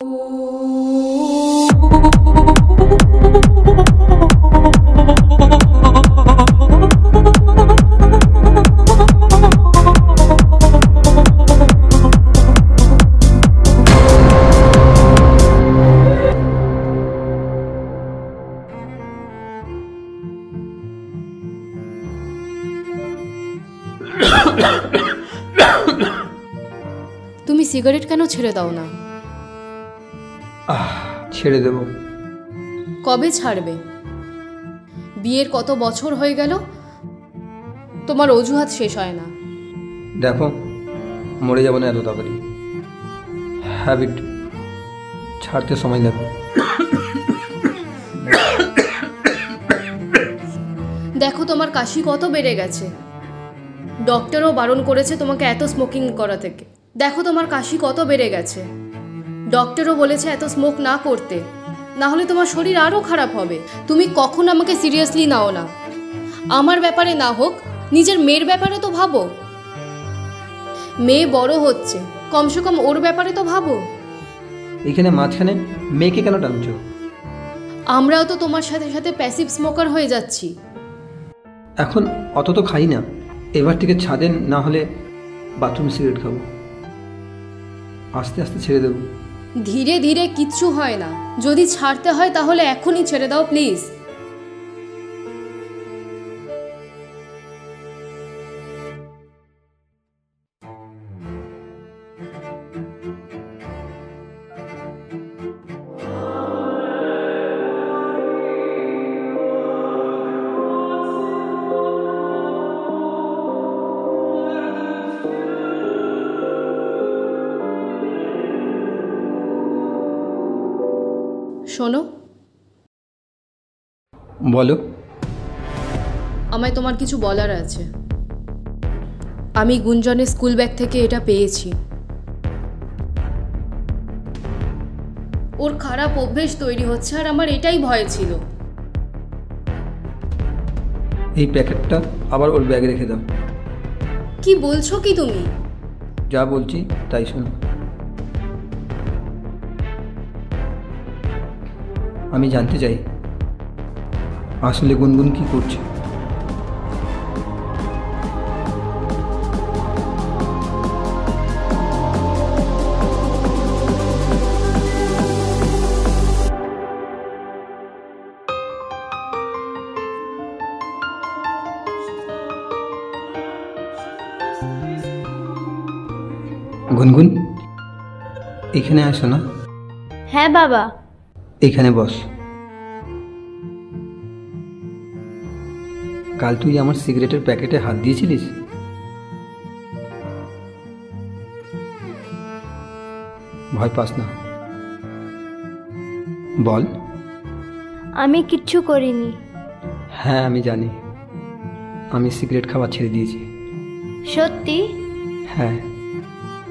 তুমি সিগারেট কেন ছেড়ে দাও না? ছেড়ে দেব। কবে ছাড়বে? বিয়ের কত বছর হয়ে গেল, তোমার অজুহাত শেষ হয় না। দেখো, মরে যাব না এত তাড়াতাড়ি। হ্যাবিট ছাড়তে সময় লাগবে। দেখো, তোমার কাশি কত বেড়ে গেছে। ডক্টরও বারণ করেছে তোমাকে এত স্মোকিং করা থেকে। দেখো, তোমার কাশি কত বেড়ে গেছে। ডক্টরও বলেছে এত স্মোক না করতে, না হলে তোমার শরীর আরও খারাপ হবে। তুমি কখন আমাকে সিরিয়াসলি নাও না। আমার ব্যাপারে না হোক, নিজের মেয়ের ব্যাপারে তো ভাবো। মেয়ে বড় হচ্ছে, কমসে কম ওর ব্যাপারে তো ভাবো। এখানে মাঝখানে মেয়েকে কেন টানছো? আমরাও তো তোমার সাথে সাথে প্যাসিভ স্মোকার হয়ে যাচ্ছি। এখন অত তো খাই না। এবার থেকে ছাদে না হলে বাথরুম সিগারেট খাবো। আস্তে আস্তে ছেড়ে দেবো। ধীরে ধীরে কিচ্ছু হয় না। যদি ছাড়তে হয় তাহলে এখনই ছেড়ে দাও প্লিজ। শোনো, বলো। আমায় তোমার কিছু বলার আছে। আমি গুঞ্জনের স্কুল ব্যাগ থেকে এটা পেয়েছি। ওর খারাপ অভ্যেস তৈরি হচ্ছে, আর আমার এটাই ভয় ছিল। এই প্যাকেটটা আবার ওর ব্যাগে রেখে দাও। কি বলছো কি তুমি? যা বলছি তাই শোনো। আমি জানতে চাই আসলে গুনগুন কি করছে। গুনগুন, এখানে আসো না। হ্যাঁ বাবা। এখানে বস। কাল তুই আমার সিগারেটের প্যাকেটে হাত দিয়েছিলিস? ভয় পাস না, বল। আমি কিচ্ছু করিনি। হ্যাঁ আমি জানি, আমি সিগারেট খাওয়া ছেড়ে দিয়েছি। সত্যি? হ্যাঁ।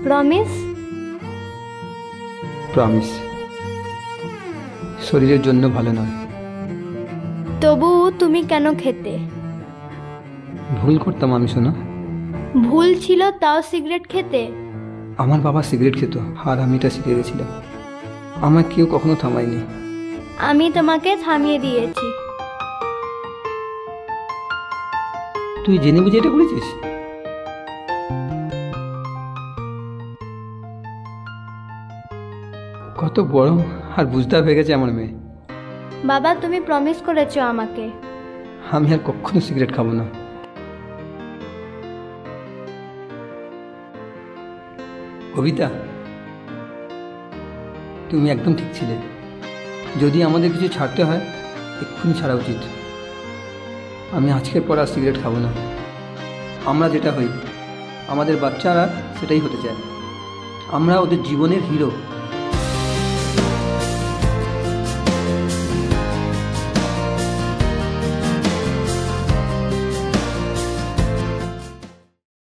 প্রমিস? প্রমিস। শরীরের জন্য ভালো নয়। তবু তুমি কেন খেতে? ভুল করতাম আমি, শোনা। ভুল ছিল তাও সিগারেট খেতে? আমার বাবা সিগারেট খেত, আর আমি এটা শিখে গেছিলাম। আমার কেউ কখনো থামায়নি। আমি তোমাকে থামিয়ে দিয়েছি। তুই জেনে বুঝে এটা করেছিস? কত বড় আর বুঝতে হয়ে গেছে আমার মেয়ে। বাবা, তুমি প্রমিস করেছো আমাকে। আমি আর কখনো সিগারেট খাবো না। কবিতা, তুমি একদম ঠিক ছিলে। যদি আমাদের কিছু ছাড়তে হয় এক্ষুনি ছাড়া উচিত। আমি আজকের পর আর সিগারেট খাবো না। আমরা যেটা হই, আমাদের বাচ্চারা সেটাই হতে চায়। আমরা ওদের জীবনের হিরো।